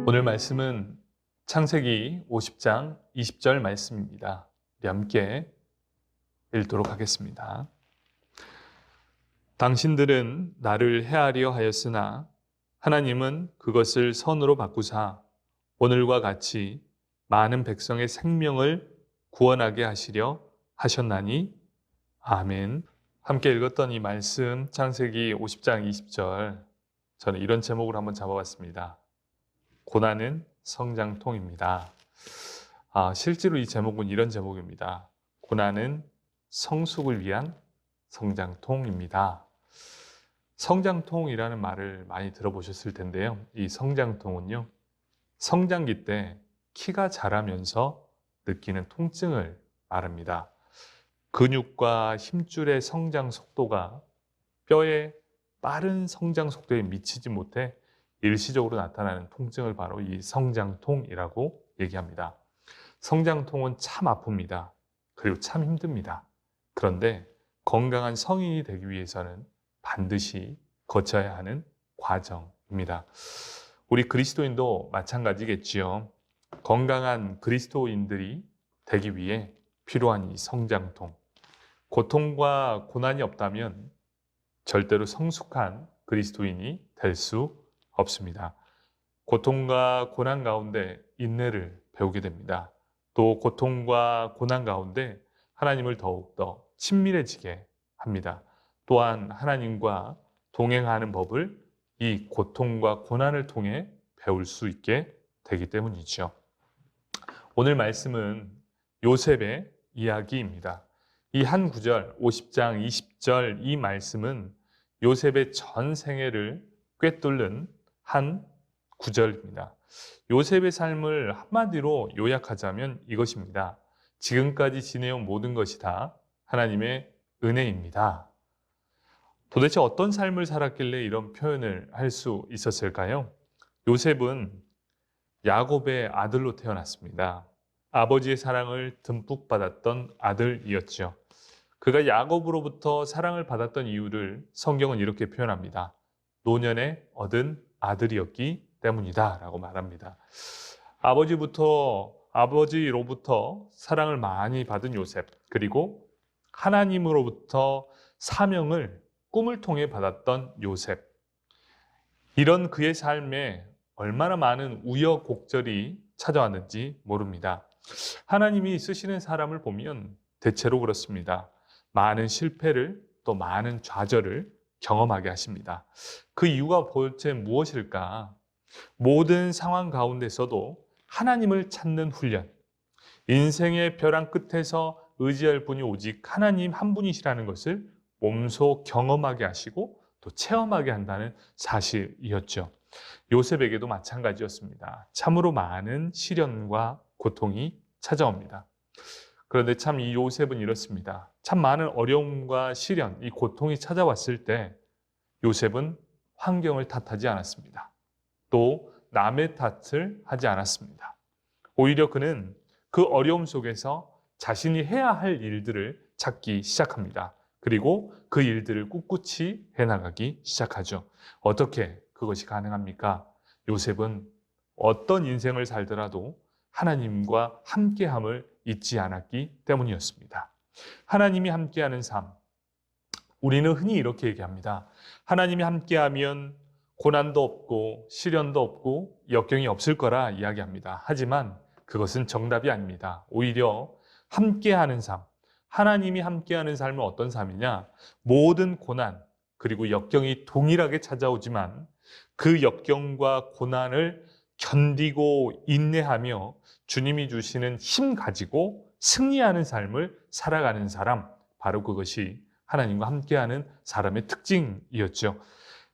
오늘 말씀은 창세기 50장 20절 말씀입니다. 우리 함께 읽도록 하겠습니다. 당신들은 나를 해하려 하였으나 하나님은 그것을 선으로 바꾸사 오늘과 같이 많은 백성의 생명을 구원하게 하시려 하셨나니 아멘. 함께 읽었던 이 말씀 창세기 50장 20절, 저는 이런 제목을 한번 잡아봤습니다. 고난은 성장통입니다. 실제로 이 제목은 이런 제목입니다. 고난은 성숙을 위한 성장통입니다. 성장통이라는 말을 많이 들어보셨을 텐데요. 이 성장통은요, 성장기 때 키가 자라면서 느끼는 통증을 말합니다. 근육과 힘줄의 성장 속도가 뼈의 빠른 성장 속도에 미치지 못해 일시적으로 나타나는 통증을 바로 이 성장통이라고 얘기합니다. 성장통은 참 아픕니다. 그리고 참 힘듭니다. 그런데 건강한 성인이 되기 위해서는 반드시 거쳐야 하는 과정입니다. 우리 그리스도인도 마찬가지겠지요. 건강한 그리스도인들이 되기 위해 필요한 이 성장통. 고통과 고난이 없다면 절대로 성숙한 그리스도인이 될 수 없습니다. 고통과 고난 가운데 인내를 배우게 됩니다. 또 고통과 고난 가운데 하나님을 더욱더 친밀해지게 합니다. 또한 하나님과 동행하는 법을 이 고통과 고난을 통해 배울 수 있게 되기 때문이죠. 오늘 말씀은 요셉의 이야기입니다. 이 한 구절 50장 20절 이 말씀은 요셉의 전 생애를 꿰뚫는 한 구절입니다. 요셉의 삶을 한마디로 요약하자면 이것입니다. 지금까지 지내온 모든 것이 다 하나님의 은혜입니다. 도대체 어떤 삶을 살았길래 이런 표현을 할 수 있었을까요? 요셉은 야곱의 아들로 태어났습니다. 아버지의 사랑을 듬뿍 받았던 아들이었죠. 그가 야곱으로부터 사랑을 받았던 이유를 성경은 이렇게 표현합니다. 노년에 얻은 아들이었기 때문이다 라고 말합니다. 아버지로부터 사랑을 많이 받은 요셉, 그리고 하나님으로부터 사명을 꿈을 통해 받았던 요셉, 이런 그의 삶에 얼마나 많은 우여곡절이 찾아왔는지 모릅니다. 하나님이 쓰시는 사람을 보면 대체로 그렇습니다. 많은 실패를 또 많은 좌절을 경험하게 하십니다. 그 이유가 도대체 무엇일까? 모든 상황 가운데서도 하나님을 찾는 훈련, 인생의 벼랑 끝에서 의지할 분이 오직 하나님 한 분이시라는 것을 몸소 경험하게 하시고 또 체험하게 한다는 사실이었죠. 요셉에게도 마찬가지였습니다. 참으로 많은 시련과 고통이 찾아옵니다. 그런데 참 이 요셉은 이렇습니다. 참 많은 어려움과 시련, 이 고통이 찾아왔을 때 요셉은 환경을 탓하지 않았습니다. 또 남의 탓을 하지 않았습니다. 오히려 그는 그 어려움 속에서 자신이 해야 할 일들을 찾기 시작합니다. 그리고 그 일들을 꿋꿋이 해나가기 시작하죠. 어떻게 그것이 가능합니까? 요셉은 어떤 인생을 살더라도 하나님과 함께함을 잊지 않았기 때문이었습니다. 하나님이 함께하는 삶, 우리는 흔히 이렇게 얘기합니다. 하나님이 함께하면 고난도 없고 시련도 없고 역경이 없을 거라 이야기합니다. 하지만 그것은 정답이 아닙니다. 오히려 함께하는 삶, 하나님이 함께하는 삶은 어떤 삶이냐? 모든 고난 그리고 역경이 동일하게 찾아오지만 그 역경과 고난을 견디고 인내하며 주님이 주시는 힘 가지고 승리하는 삶을 살아가는 사람, 바로 그것이 하나님과 함께하는 사람의 특징이었죠.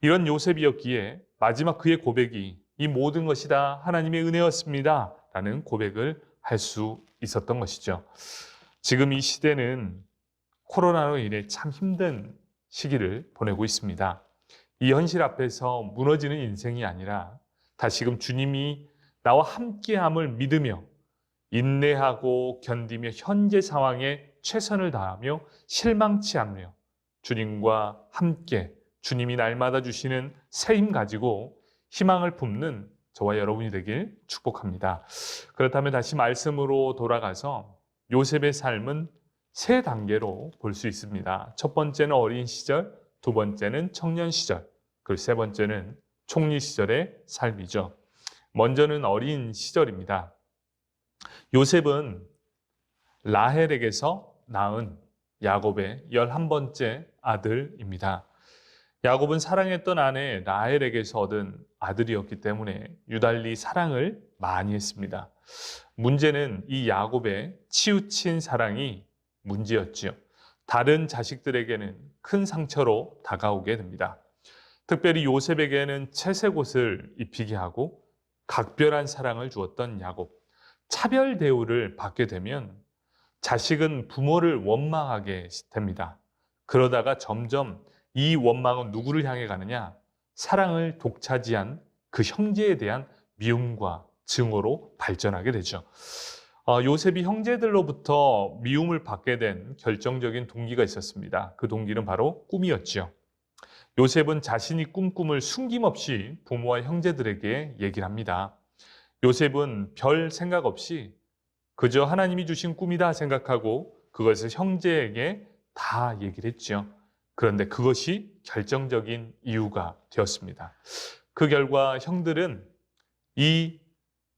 이런 요셉이었기에 마지막 그의 고백이 이 모든 것이 다 하나님의 은혜였습니다 라는 고백을 할 수 있었던 것이죠. 지금 이 시대는 코로나로 인해 참 힘든 시기를 보내고 있습니다. 이 현실 앞에서 무너지는 인생이 아니라 다시금 주님이 나와 함께함을 믿으며 인내하고 견디며 현재 상황에 최선을 다하며 실망치 않으며 주님과 함께 주님이 날마다 주시는 새 힘 가지고 희망을 품는 저와 여러분이 되길 축복합니다. 그렇다면 다시 말씀으로 돌아가서 요셉의 삶은 세 단계로 볼 수 있습니다. 첫 번째는 어린 시절, 두 번째는 청년 시절, 그리고 세 번째는 총리 시절의 삶이죠. 먼저는 어린 시절입니다. 요셉은 라헬에게서 낳은 야곱의 11번째 아들입니다. 야곱은 사랑했던 아내 라헬에게서 얻은 아들이었기 때문에 유달리 사랑을 많이 했습니다. 문제는 이 야곱의 치우친 사랑이 문제였지요. 다른 자식들에게는 큰 상처로 다가오게 됩니다. 특별히 요셉에게는 채색 옷을 입히게 하고 각별한 사랑을 주었던 야곱. 차별 대우를 받게 되면 자식은 부모를 원망하게 됩니다. 그러다가 점점 이 원망은 누구를 향해 가느냐? 사랑을 독차지한 그 형제에 대한 미움과 증오로 발전하게 되죠. 요셉이 형제들로부터 미움을 받게 된 결정적인 동기가 있었습니다. 그 동기는 바로 꿈이었죠. 요셉은 자신이 꿈을 숨김없이 부모와 형제들에게 얘기를 합니다. 요셉은 별 생각 없이 그저 하나님이 주신 꿈이다 생각하고 그것을 형제에게 다 얘기를 했죠. 그런데 그것이 결정적인 이유가 되었습니다. 그 결과 형들은 이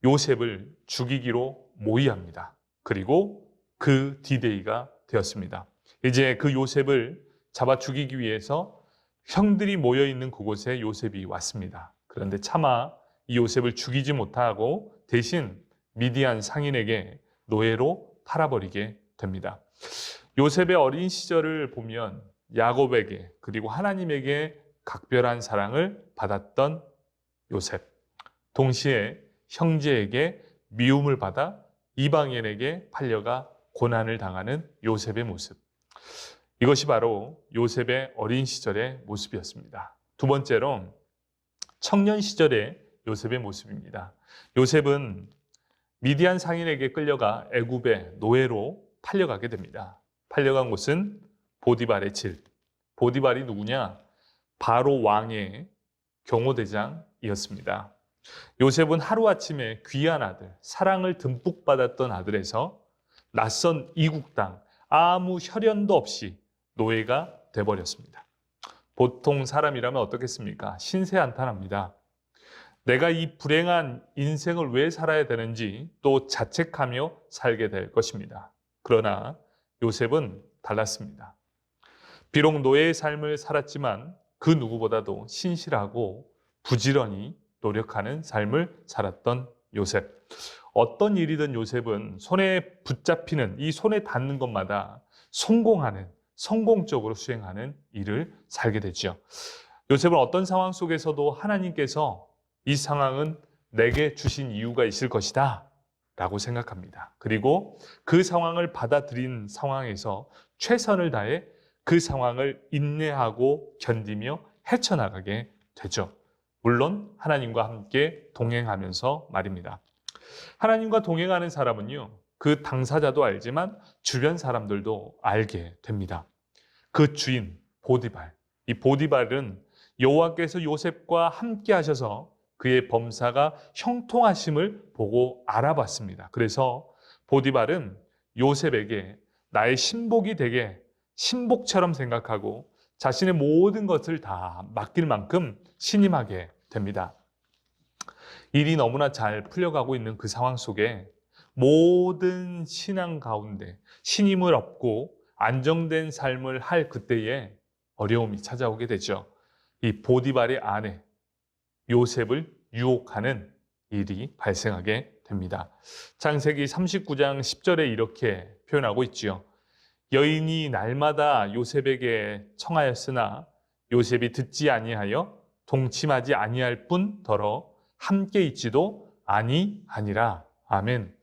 요셉을 죽이기로 모의합니다. 그리고 그 디데이가 되었습니다. 이제 그 요셉을 잡아 죽이기 위해서 형들이 모여있는 그곳에 요셉이 왔습니다. 그런데 차마 이 요셉을 죽이지 못하고 대신 미디안 상인에게 노예로 팔아버리게 됩니다. 요셉의 어린 시절을 보면 야곱에게 그리고 하나님에게 각별한 사랑을 받았던 요셉, 동시에 형제에게 미움을 받아 이방인에게 팔려가 고난을 당하는 요셉의 모습. 이것이 바로 요셉의 어린 시절의 모습이었습니다. 두 번째로 청년 시절의 요셉의 모습입니다. 요셉은 미디안 상인에게 끌려가 애굽의 노예로 팔려가게 됩니다. 팔려간 곳은 보디발의 질. 보디발이 누구냐? 바로 왕의 경호대장이었습니다. 요셉은 하루아침에 귀한 아들, 사랑을 듬뿍 받았던 아들에서 낯선 이국 땅, 아무 혈연도 없이 노예가 돼버렸습니다. 보통 사람이라면 어떻겠습니까? 신세한탄합니다. 내가 이 불행한 인생을 왜 살아야 되는지 또 자책하며 살게 될 것입니다. 그러나 요셉은 달랐습니다. 비록 노예의 삶을 살았지만 그 누구보다도 신실하고 부지런히 노력하는 삶을 살았던 요셉. 어떤 일이든 요셉은 손에 붙잡히는 이 손에 닿는 것마다 성공적으로 수행하는 일을 살게 되죠. 요셉은 어떤 상황 속에서도 하나님께서 이 상황은 내게 주신 이유가 있을 것이다 라고 생각합니다. 그리고 그 상황을 받아들인 상황에서 최선을 다해 그 상황을 인내하고 견디며 헤쳐나가게 되죠. 물론 하나님과 함께 동행하면서 말입니다. 하나님과 동행하는 사람은요, 그 당사자도 알지만 주변 사람들도 알게 됩니다. 그 주인 보디발, 이 보디발은 여호와께서 요셉과 함께 하셔서 그의 범사가 형통하심을 보고 알아봤습니다. 그래서 보디발은 요셉에게 나의 신복이 되게 신복처럼 생각하고 자신의 모든 것을 다 맡길 만큼 신임하게 됩니다. 일이 너무나 잘 풀려가고 있는 그 상황 속에 모든 신앙 가운데 신임을 얻고 안정된 삶을 할 그때에 어려움이 찾아오게 되죠. 이 보디발의 아내 요셉을 유혹하는 일이 발생하게 됩니다. 창세기 39장 10절에 이렇게 표현하고 있지요. 여인이 날마다 요셉에게 청하였으나 요셉이 듣지 아니하여 동침하지 아니할 뿐더러 함께 있지도 아니하니라. 아멘.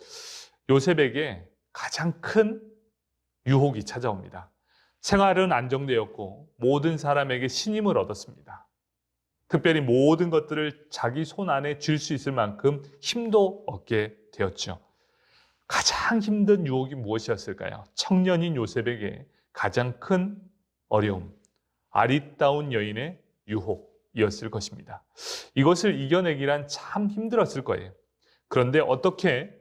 요셉에게 가장 큰 유혹이 찾아옵니다. 생활은 안정되었고 모든 사람에게 신임을 얻었습니다. 특별히 모든 것들을 자기 손 안에 쥘 수 있을 만큼 힘도 얻게 되었죠. 가장 힘든 유혹이 무엇이었을까요? 청년인 요셉에게 가장 큰 어려움, 아리따운 여인의 유혹, 유혹이었을 것입니다. 이것을 이겨내기란 참 힘들었을 거예요. 그런데 어떻게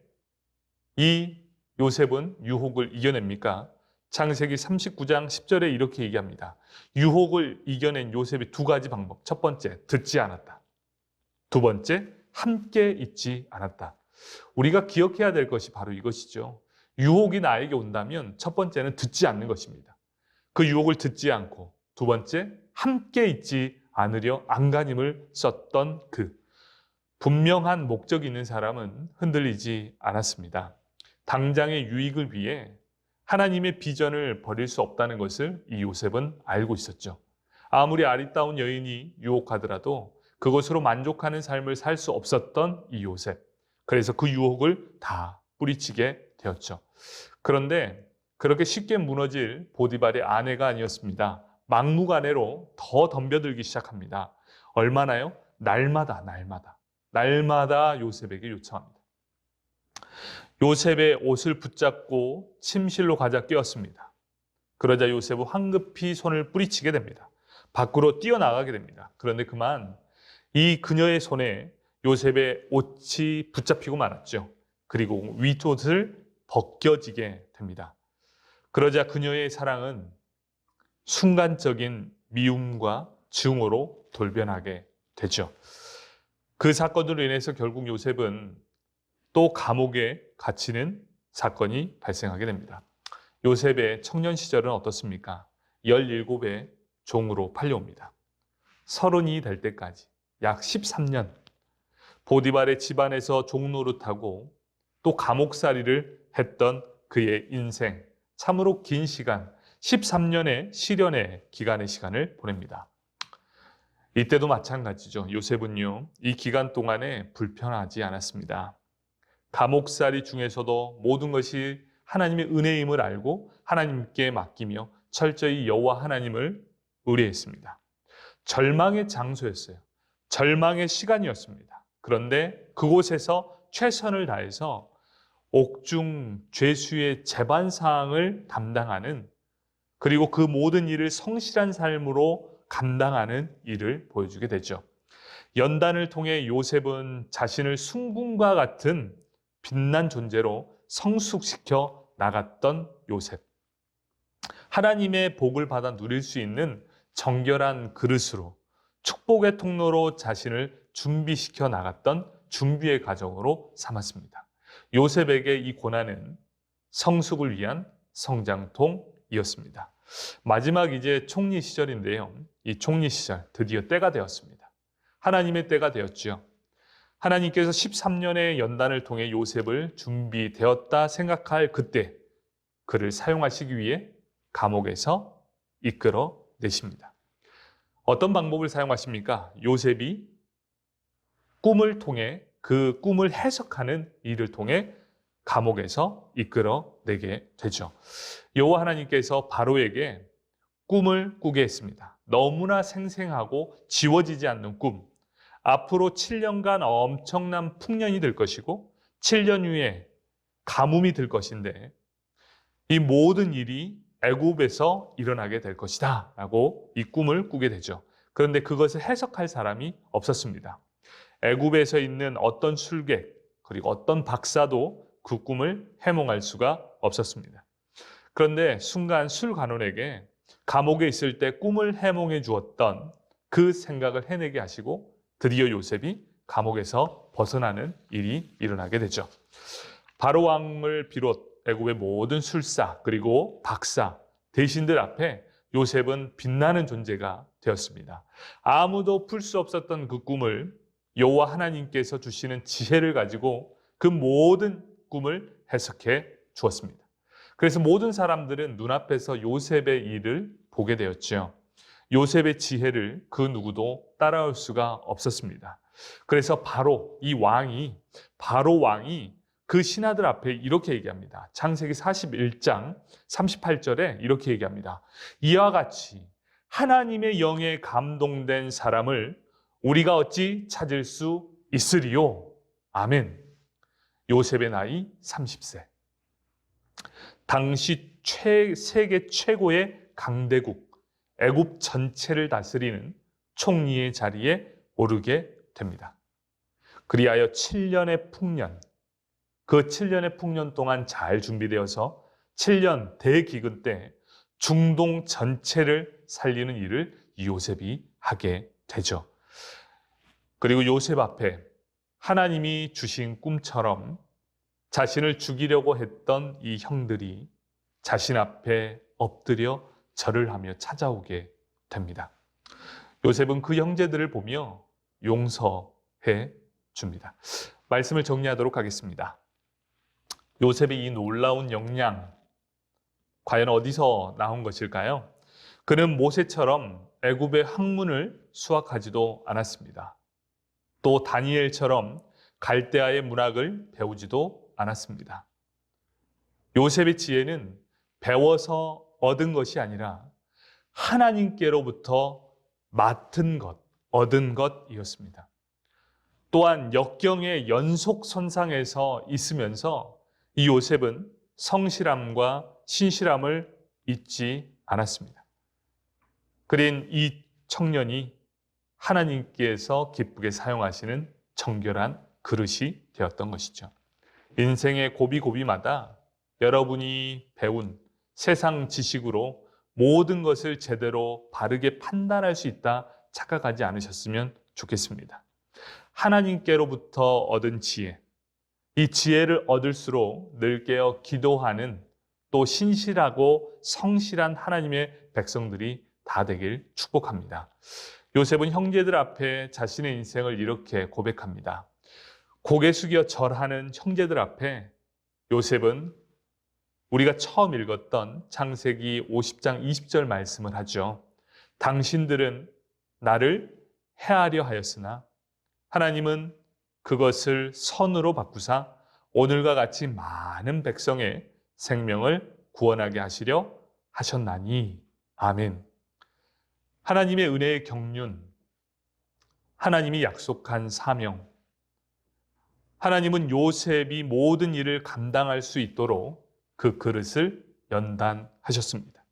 이 요셉은 유혹을 이겨냅니까? 창세기 39장 10절에 이렇게 얘기합니다. 유혹을 이겨낸 요셉의 두 가지 방법. 첫 번째, 듣지 않았다. 두 번째, 함께 있지 않았다. 우리가 기억해야 될 것이 바로 이것이죠. 유혹이 나에게 온다면 첫 번째는 듣지 않는 것입니다. 그 유혹을 듣지 않고, 두 번째, 함께 있지 않으려 안간힘을 썼던 분명한 목적이 있는 사람은 흔들리지 않았습니다. 당장의 유익을 위해 하나님의 비전을 버릴 수 없다는 것을 이 요셉은 알고 있었죠. 아무리 아리따운 여인이 유혹하더라도 그것으로 만족하는 삶을 살 수 없었던 이 요셉. 그래서 그 유혹을 다 뿌리치게 되었죠. 그런데 그렇게 쉽게 무너질 보디발의 아내가 아니었습니다. 막무가내로 더 덤벼들기 시작합니다. 얼마나요? 날마다 요셉에게 요청합니다. 요셉의 옷을 붙잡고 침실로 가자 꿰었습니다. 그러자 요셉은 황급히 손을 뿌리치게 됩니다. 밖으로 뛰어나가게 됩니다. 그런데 그만 이 그녀의 손에 요셉의 옷이 붙잡히고 말았죠. 그리고 윗옷을 벗겨지게 됩니다. 그러자 그녀의 사랑은 순간적인 미움과 증오로 돌변하게 되죠. 그 사건으로 인해서 결국 요셉은 또 감옥에 갇히는 사건이 발생하게 됩니다. 요셉의 청년 시절은 어떻습니까? 17의 종으로 팔려옵니다. 30이 될 때까지 약 13년 보디발의 집안에서 종노릇하고 또 감옥살이를 했던 그의 인생, 참으로 긴 시간, 13년의 시련의 기간의 시간을 보냅니다. 이때도 마찬가지죠. 요셉은요, 이 기간 동안에 불편하지 않았습니다. 감옥살이 중에서도 모든 것이 하나님의 은혜임을 알고 하나님께 맡기며 철저히 여호와 하나님을 의뢰했습니다. 절망의 장소였어요. 절망의 시간이었습니다. 그런데 그곳에서 최선을 다해서 옥중 죄수의 재반사항을 담당하는, 그리고 그 모든 일을 성실한 삶으로 감당하는 일을 보여주게 되죠. 연단을 통해 요셉은 자신을 순금과 같은 빛난 존재로 성숙시켜 나갔던 요셉. 하나님의 복을 받아 누릴 수 있는 정결한 그릇으로, 축복의 통로로 자신을 준비시켜 나갔던 준비의 과정으로 삼았습니다. 요셉에게 이 고난은 성숙을 위한 성장통이었습니다. 마지막 이제 총리 시절인데요. 이 총리 시절 드디어 때가 되었습니다. 하나님의 때가 되었죠. 하나님께서 13년의 연단을 통해 요셉을 준비되었다 생각할 그때 그를 사용하시기 위해 감옥에서 이끌어 내십니다. 어떤 방법을 사용하십니까? 요셉이 꿈을 통해, 그 꿈을 해석하는 일을 통해 감옥에서 이끌어 내게 되죠. 여호와 하나님께서 바로에게 꿈을 꾸게 했습니다. 너무나 생생하고 지워지지 않는 꿈. 앞으로 7년간 엄청난 풍년이 될 것이고 7년 후에 가뭄이 될 것인데 이 모든 일이 애굽에서 일어나게 될 것이다 라고 이 꿈을 꾸게 되죠. 그런데 그것을 해석할 사람이 없었습니다. 애굽에서 있는 어떤 술객 그리고 어떤 박사도 그 꿈을 해몽할 수가 없었습니다. 그런데 순간 술관원에게 감옥에 있을 때 꿈을 해몽해 주었던 그 생각을 해내게 하시고 드디어 요셉이 감옥에서 벗어나는 일이 일어나게 되죠. 바로 왕을 비롯 애굽의 모든 술사 그리고 박사 대신들 앞에 요셉은 빛나는 존재가 되었습니다. 아무도 풀 수 없었던 그 꿈을 여호와 하나님께서 주시는 지혜를 가지고 그 모든 꿈을 해석해 주었습니다. 그래서 모든 사람들은 눈앞에서 요셉의 일을 보게 되었죠. 요셉의 지혜를 그 누구도 따라올 수가 없었습니다. 그래서 바로 왕이 그 신하들 앞에 이렇게 얘기합니다. 창세기 41장 38절에 이렇게 얘기합니다. 이와 같이 하나님의 영에 감동된 사람을 우리가 어찌 찾을 수 있으리요? 아멘. 요셉의 나이 30세. 당시 세계 최고의 강대국 애굽 전체를 다스리는 총리의 자리에 오르게 됩니다. 그리하여 7년의 풍년, 그 7년의 풍년 동안 잘 준비되어서 7년 대기근 때 중동 전체를 살리는 일을 요셉이 하게 되죠. 그리고 요셉 앞에 하나님이 주신 꿈처럼 자신을 죽이려고 했던 이 형들이 자신 앞에 엎드려 절을 하며 찾아오게 됩니다. 요셉은 그 형제들을 보며 용서해 줍니다. 말씀을 정리하도록 하겠습니다. 요셉의 이 놀라운 역량, 과연 어디서 나온 것일까요? 그는 모세처럼 애굽의 학문을 수학하지도 않았습니다. 또 다니엘처럼 갈대아의 문학을 배우지도 않았습니다. 요셉의 지혜는 배워서 얻은 것이 아니라 하나님께로부터 맡은 것, 얻은 것이었습니다. 또한 역경의 연속선상에서 있으면서 이 요셉은 성실함과 신실함을 잊지 않았습니다. 그린 이 청년이 하나님께서 기쁘게 사용하시는 정결한 그릇이 되었던 것이죠. 인생의 고비고비마다 여러분이 배운 세상 지식으로 모든 것을 제대로 바르게 판단할 수 있다 착각하지 않으셨으면 좋겠습니다. 하나님께로부터 얻은 지혜, 이 지혜를 얻을수록 늘 깨어 기도하는 또 신실하고 성실한 하나님의 백성들이 다 되길 축복합니다. 요셉은 형제들 앞에 자신의 인생을 이렇게 고백합니다. 고개 숙여 절하는 형제들 앞에 요셉은 우리가 처음 읽었던 창세기 50장 20절 말씀을 하죠. 당신들은 나를 해하려 하였으나 하나님은 그것을 선으로 바꾸사 오늘과 같이 많은 백성의 생명을 구원하게 하시려 하셨나니. 아멘. 하나님의 은혜의 경륜, 하나님이 약속한 사명, 하나님은 요셉이 모든 일을 감당할 수 있도록 그 그릇을 연단하셨습니다.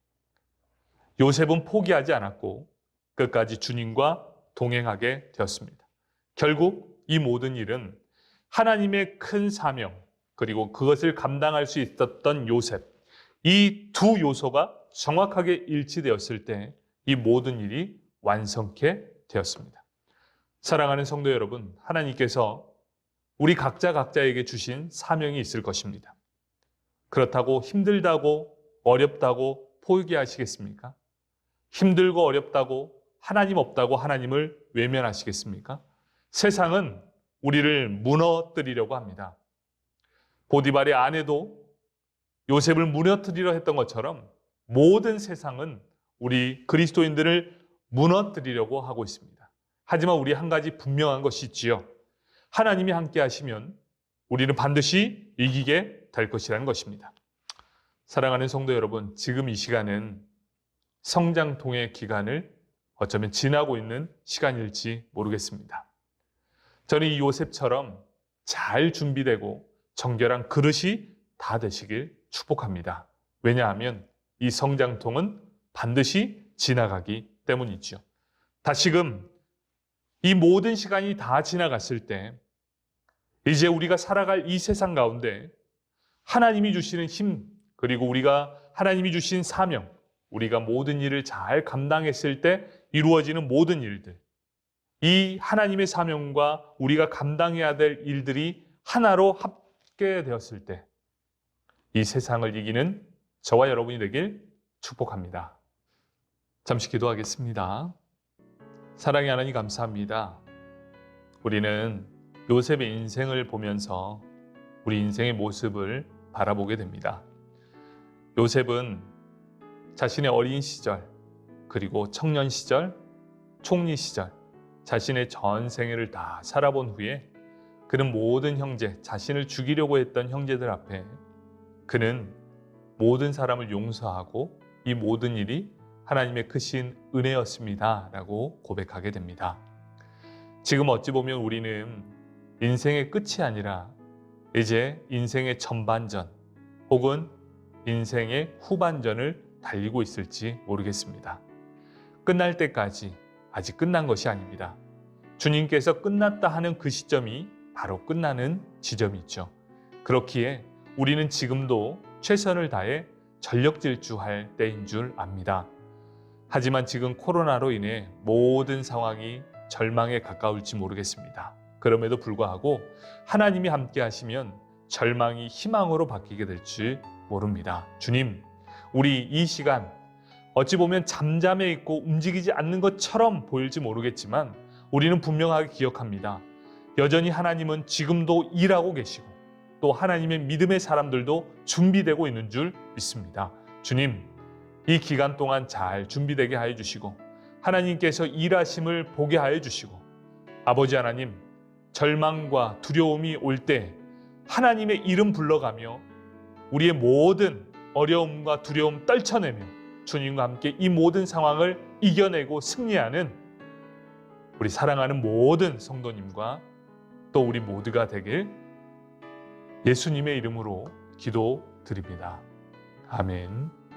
요셉은 포기하지 않았고 끝까지 주님과 동행하게 되었습니다. 결국 이 모든 일은 하나님의 큰 사명, 그리고 그것을 감당할 수 있었던 요셉, 이 두 요소가 정확하게 일치되었을 때 이 모든 일이 완성케 되었습니다. 사랑하는 성도 여러분, 하나님께서 우리 각자에게 주신 사명이 있을 것입니다. 그렇다고 힘들다고 어렵다고 포기하시겠습니까? 힘들고 어렵다고 하나님 없다고 하나님을 외면하시겠습니까? 세상은 우리를 무너뜨리려고 합니다. 보디발의 아내도 요셉을 무너뜨리려 했던 것처럼 모든 세상은 우리 그리스도인들을 무너뜨리려고 하고 있습니다. 하지만 우리 한 가지 분명한 것이 있지요. 하나님이 함께 하시면 우리는 반드시 이기게 될 것이라는 것입니다. 사랑하는 성도 여러분, 지금 이 시간은 성장통의 기간을 어쩌면 지나고 있는 시간일지 모르겠습니다. 저는 이 요셉처럼 잘 준비되고 정결한 그릇이 다 되시길 축복합니다. 왜냐하면 이 성장통은 반드시 지나가기 때문이죠. 다시금 이 모든 시간이 다 지나갔을 때 이제 우리가 살아갈 이 세상 가운데 하나님이 주시는 힘, 그리고 우리가 하나님이 주신 사명, 우리가 모든 일을 잘 감당했을 때 이루어지는 모든 일들, 이 하나님의 사명과 우리가 감당해야 될 일들이 하나로 합계되었을 때 이 세상을 이기는 저와 여러분이 되길 축복합니다. 잠시 기도하겠습니다. 사랑의 하나님 감사합니다. 우리는 요셉의 인생을 보면서 우리 인생의 모습을 바라보게 됩니다. 요셉은 자신의 어린 시절, 그리고 청년 시절, 총리 시절, 자신의 전 생애를 다 살아본 후에 그는 모든 형제, 자신을 죽이려고 했던 형제들 앞에 그는 모든 사람을 용서하고 이 모든 일이 하나님의 크신 은혜였습니다 라고 고백하게 됩니다. 지금 어찌 보면 우리는 인생의 끝이 아니라 이제 인생의 전반전 혹은 인생의 후반전을 달리고 있을지 모르겠습니다. 끝날 때까지 아직 끝난 것이 아닙니다. 주님께서 끝났다 하는 그 시점이 바로 끝나는 지점이 있죠. 그렇기에 우리는 지금도 최선을 다해 전력 질주할 때인 줄 압니다. 하지만 지금 코로나로 인해 모든 상황이 절망에 가까울지 모르겠습니다. 그럼에도 불구하고 하나님이 함께 하시면 절망이 희망으로 바뀌게 될지 모릅니다. 주님, 우리 이 시간 어찌 보면 잠잠해 있고 움직이지 않는 것처럼 보일지 모르겠지만 우리는 분명하게 기억합니다. 여전히 하나님은 지금도 일하고 계시고 또 하나님의 믿음의 사람들도 준비되고 있는 줄 믿습니다. 주님, 이 기간 동안 잘 준비되게 하여 주시고 하나님께서 일하심을 보게 하여 주시고 아버지 하나님, 절망과 두려움이 올 때 하나님의 이름 불러가며 우리의 모든 어려움과 두려움 떨쳐내며 주님과 함께 이 모든 상황을 이겨내고 승리하는 우리 사랑하는 모든 성도님과 또 우리 모두가 되길 예수님의 이름으로 기도드립니다. 아멘.